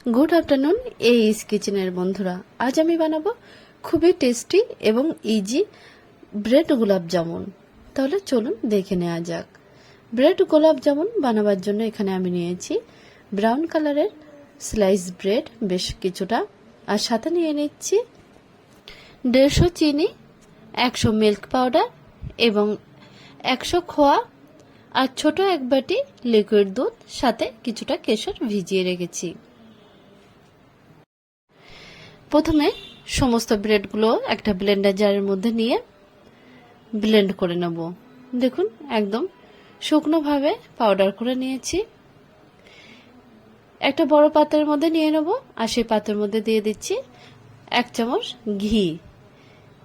Good afternoon এইস কিচেনের বন্ধুরা, আজ আমি বানাবো খুবই টেস্টি এবং ইজি ব্রেড গোলাপ জামুন। তাহলে চলুন দেখে নেওয়া যাক। ব্রেড গোলাপ জামুন বানাবার জন্য এখানে আমি নিয়েছি ব্রাউন কালারের স্লাইস ব্রেড বেশ কিছুটা, আর সাথে নিয়ে নিচ্ছি 150 চিনি, 100 মিল্ক পাউডার এবং 100 খোয়া, আর ছোট এক বাটি লিকুইড দুধ, সাথে কিছুটা কেশর ভিজিয়ে রেখেছি। প্রথমে সমস্ত ব্রেডগুলো একটা ব্লেন্ডার জারের মধ্যে নিয়ে ব্লেন্ড করে নেব। দেখুন একদম শুকনোভাবে পাউডার করে নিয়েছি। একটা বড় পাত্রের মধ্যে নিয়ে নেব, আর সেই পাত্রের মধ্যে দিয়ে দিচ্ছি 1 চামচ ঘি।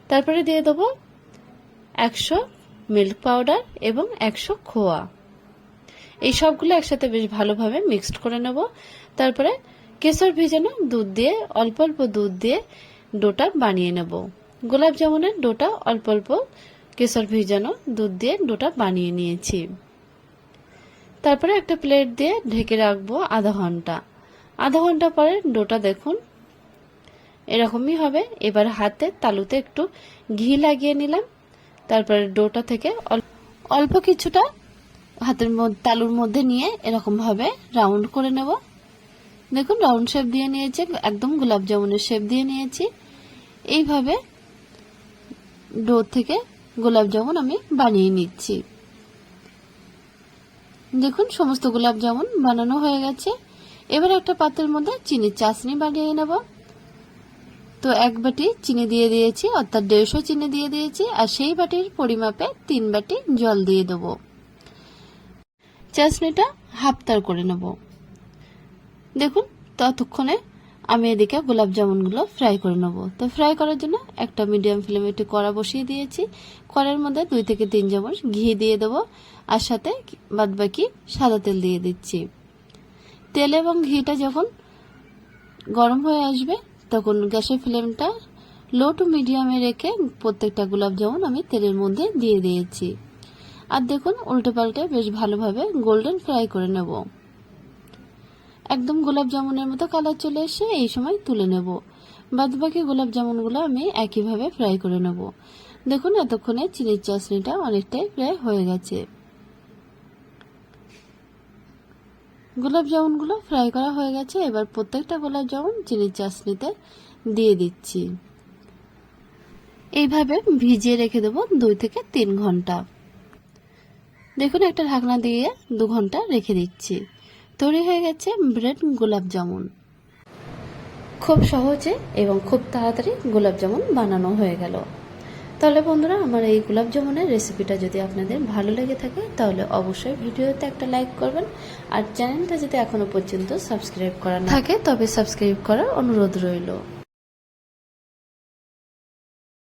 তারপরে দিয়ে দেবো 100 মিল্ক পাউডার এবং 100 খোয়া। এই সবগুলো একসাথে বেশ ভালোভাবে মিক্সড করে নেব। তারপরে কেশর ভেজানো দুধ দিয়ে অল্প অল্প দুধ দিয়ে ডোটা বানিয়ে নেব। গোলাপ জামুনের ডোটা অল্প অল্প কেশর ভেজানো দুধ দিয়ে ডোটা বানিয়ে নিয়েছি। তারপরে একটা প্লেট দিয়ে ঢেকে রাখবো আধা ঘন্টা। আধা ঘন্টা পরে ডোটা দেখুন এরকমই হবে। এবার হাতে তালুতে একটু ঘি লাগিয়ে নিলাম। তারপরে ডোটা থেকে অল্প কিছুটা হাতের তালুর মধ্যে নিয়ে এরকম ভাবে রাউন্ড করে নেব। দেখুন রাউন্ড শেপ দিয়ে নিয়েছি, একদম গোলাপ জামুনের শেপ দিয়ে নিয়েছি। এইভাবে ডো থেকে গোলাপ জামুন আমি বানিয়ে নিচ্ছি। দেখুন সমস্ত গোলাপ জামুন বানানো হয়ে গেছে। এবার একটা পাত্রের মধ্যে চিনির চাশনি বানিয়ে নেব। তো এক বাটি চিনি দিয়ে দিয়েছি, অর্থাৎ 150 চিনি দিয়ে দিয়েছি, আর সেই বাটির পরিমাপে 3 বাটি জল দিয়ে দেবো। চাশনিটা হাফতার করে নেব। দেখুন ততক্ষণে আমি এদিকে গোলাপ জামুনগুলো ফ্রাই করে নেব। তো ফ্রাই করার জন্য একটা মিডিয়াম ফ্লেমে একটু কড়া বসিয়ে দিয়েছি। কড়ার মধ্যে 2 থেকে 3 চামচ ঘি দিয়ে দেবো, আর সাথে বাদবাকি সাদা তেল দিয়ে দিচ্ছি। তেল এবং ঘিটা যখন গরম হয়ে আসবে তখন গ্যাসের ফ্লেমটা লো টু মিডিয়ামে রেখে প্রত্যেকটা গোলাপ জামুন আমি তেলের মধ্যে দিয়ে দিয়েছি। আর দেখুন উল্টে পাল্টে বেশ ভালোভাবে গোল্ডেন ফ্রাই করে নেব। একদম গোলাপ জামুনের মতো কালার চলে এসে এই সময় তুলে নেব। বাদবাকি গোলাপ জামুনগুলো আমি একইভাবে ফ্রাই করে নেব। দেখুন এতক্ষণে চিনির চাশনিটা অনেকটাই প্রায় হয়ে গেছে। গোলাপ জামুনগুলো ফ্রাই করা হয়ে গেছে। এবার প্রত্যেকটা গোলাপ জামুন চিনির চাশনিতে দিয়ে দিচ্ছি। এইভাবে ভিজিয়ে রেখে দেবো 2 থেকে 3 ঘন্টা। দেখুন একটা ঢাকনা দিয়ে 2 ঘন্টা রেখে দিচ্ছি। তৈরি হয়ে গেছে ব্রেড গোলাপ জামুন। খুব সহজে এবং খুব তাড়াতাড়ি গোলাপ জামুন বানানো হয়ে গেল। তাহলে বন্ধুরা, আমার এই গোলাপ জামুনের রেসিপিটা যদি আপনাদের ভালো লেগে থাকে তাহলে অবশ্যই ভিডিওতে একটা লাইক করবেন, আর চ্যানেলটা যদি এখনো পর্যন্ত সাবস্ক্রাইব করা না থাকে তবে সাবস্ক্রাইব করার অনুরোধ রইল।